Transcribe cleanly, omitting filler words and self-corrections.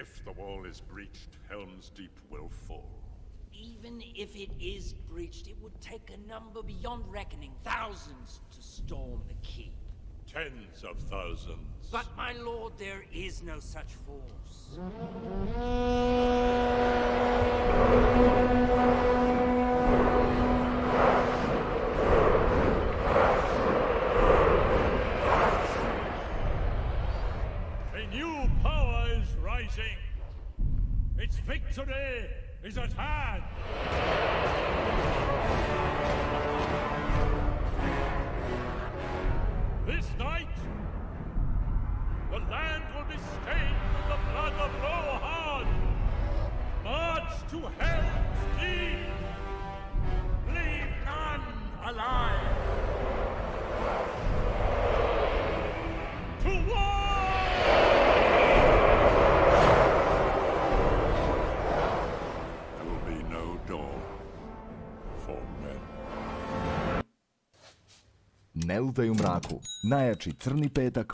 If the wall is breached, Helm's Deep will fall. Even if it is breached, it would take a number beyond reckoning. Thousands to storm the keep. Tens of thousands. But, my lord, there is no such force. A new power is rising. Its victory is at hand. This night, the land will be stained with the blood of Rohan. March to Helm's Deep. Leave none alive. To war! There will be no door for men. Ne lutaj u mraku. Najjači crni petak